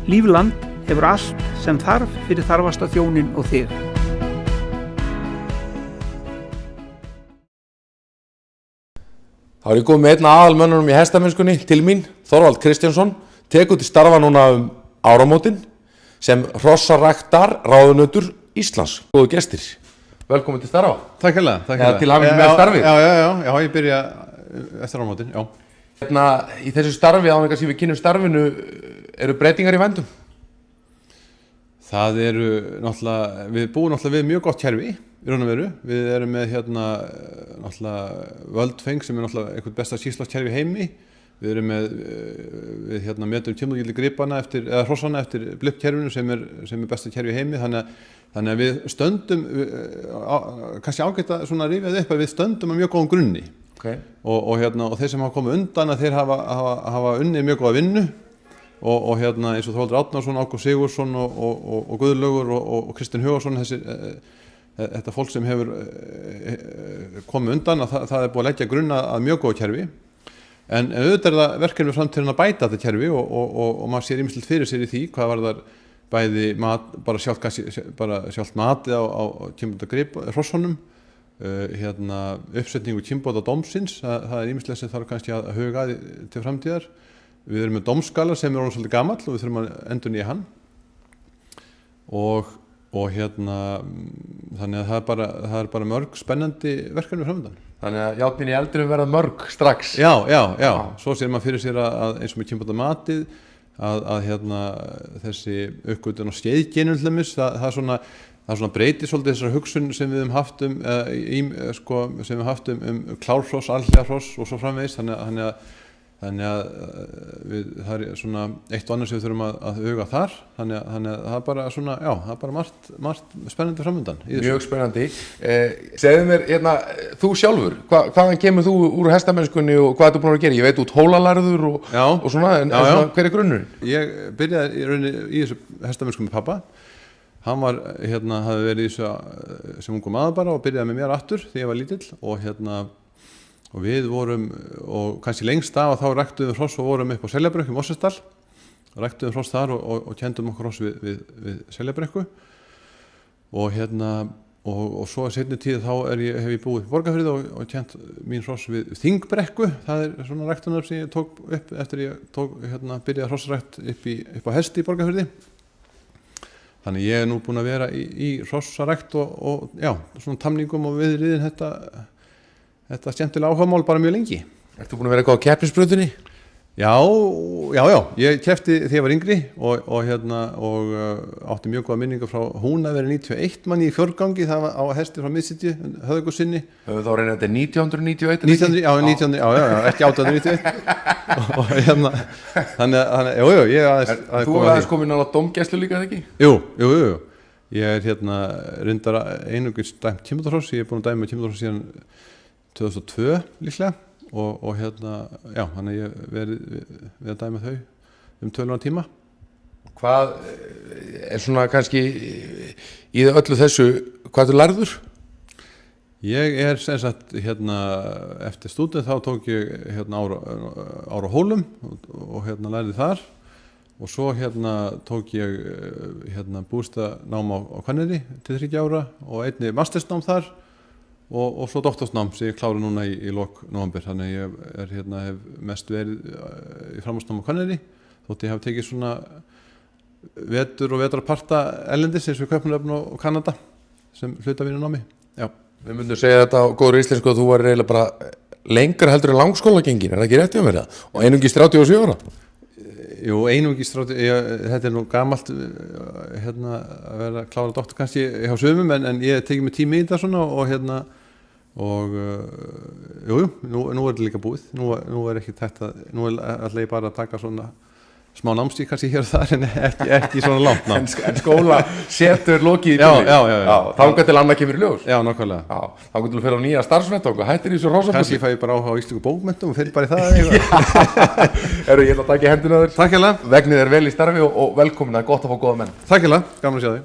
Lífland hefur allt sem þarf fyrir þarfasta þjónin og þig. Þá ég komið með einn aðalmönnunum í hestamennskunni til mín, Þorvald Kristjánsson, tekur til starfa núna áramótin sem hrossaræktar ráðunautur Íslands. Góðu gestir, velkomin til starfa. Takk hérlega. Til hamingju með starfið. Já, ég byrja eftir áramótin, já. Í þessu starfi, áður kannski við kynnum starfinu, eru breytingar í vændum? Það eru náttúrulega, við búum náttúrulega við mjög gott kerfi, í raun og veru. Við erum með náttúrulega Völdfeng sem náttúrulega eitthvað besta síslagskerfi í heimi. Við erum við metum tímugildi gripana eða hrossana eftir blippkerfinu sem er besta kerfi í heimi. Þannig að við stöndum, kannski ágætt að svona rifja upp að við stöndum á mjög góðum grunni. Okay. Og þeir sem hafa komið undan að þeir hafa unnið mjög góða vinnu og eins og Þorvaldur Árnason, Ágúst Sigurðsson og Guðlaugur og Kristinn Hugason, þetta fólk sem hefur komið undan að það er búið að leggja grunn að mjög góða kerfi en auðvitað er það verkefni framtíðin að bæta þetta kerfi og maður sér ýmislegt fyrir sér í því hvað varðar bæði sjálft matið á kynbótagrip hrossonum uppsetningu kynbóta dómsins, það er ýmislegt sem þarf kannski að huga til framtíðar. Við erum með dómskala sem orðinn svolítið gamall og við þurfum að endurnýja hann og þannig að það er bara mörg spennandi verkefni framöndan. Þannig að játnin í eldinum verða mörg strax. Já. Svo sér maður fyrir sér að eins og með kynbóta matið að þessi uppgötvun á skeiðgenum til dæmis, það breytir svolítið þessar hugsun sem við höfum haft sem við haft klárhross, alhliðahross og svo framvegis, þannig að það er svona eitt og annað sem við þurfum að huga þar, þannig að það er bara það er bara margt spennandi framöndan. Mjög spennandi. Segðu mér, þú sjálfur, hvaðan kemur þú úr hestamennskunni og hvað ertu búin að gera? Ég veit út hólalærður og svona, en hver er grunnurinn? Ég byrjaði í þessu hestamennsku með pappa. Hann hafði verið í þessu sem ungum maður bara og byrjaði með mér aftur þegar ég var lítill og við vorum, og kannski lengst af að þá ræktuðum hross og vorum upp á Seljabrekku í Mosfellsdal og ræktuðum hross þar og kendum okkur hross við Seljabrekku og svo að seinni tíð þá hef ég búið í Borgarfirði og kent mín hross við Þingbrekku. Það er svona ræktunar sem ég tók upp eftir ég byrjaði hrossrækt upp á hesti í Borgarfirði. Þannig ég nú búin að vera í hrossarækt og svona tamningum og viðriðin þetta skemmtilega áhugamál bara mjög lengi. Ertu búin að vera eitthvað á keppnisbrautinni? Já, ég keppti þegar ég var yngri og átti mjög góða minningar frá Húnaveri 91 manni í fjórgangi, það var á hesti frá Mississippi, Höðugussinni. Höfðu þá reynið þetta 1991? Ekki 1891. Þannig, ég aðeins Þú aðeins komin á dómgæslu líka, eða ekki? Jú. Ég reyndar einungis dæmt kynbótahross, ég búin að dæma kynbótahross síðan 2002 líklega og þannig ég verið að dæma þau tölunan tíma. Hvað er svona kannski í öllu þessu, hvað þú lærður? Ég er sem sagt eftir stúdent þá tók ég ára á Hólum og lærði þar og svo tók ég bústaðnám á Hvanneyri til 30 ára og einnig mastersnám þar og svo doktorsnám sem ég klára núna í lok nóvember, þannig ég hef mest verið í framhaldsnámi á Hvanneyri þótt ég hef tekið svona vetur og vetrarparta erlendis eins og Kaupmannahöfn og Kanada sem hluta mínu námi. Já. Við myndum segja þetta á góður íslensku að þú var eiginlega bara lengra heldur en langskólagengin, er það ekki rétt hjá mér það? Og einungis 37 ára? Jú, einungis 30, þetta er nú gamalt að vera að klára doktor kannski hjá sumum en ég tekið mig tími í þetta svona nú er þetta líka búið, nú er ekki þetta, nú ætla ég bara að taka svona smá námstíð kannski hér og þar en ekki svona langt nám. En skóla setur lokið í bíli. Já. Þangað til annað kemur í ljós. Já, nákvæmlega. Þangað til að fyrir á nýja starfsvettvang og hættir í þessu hrossabúti. Kannski fæ ég bara áhuga á íslensku bókmenntum og fyrir bara í það. Ég ætla að taka í hendina þér. Takk hérlega. Vegnið er vel í starfi og velkomin, það er gott að fá góða menn. Takk hérlega, gaman að sjá þig.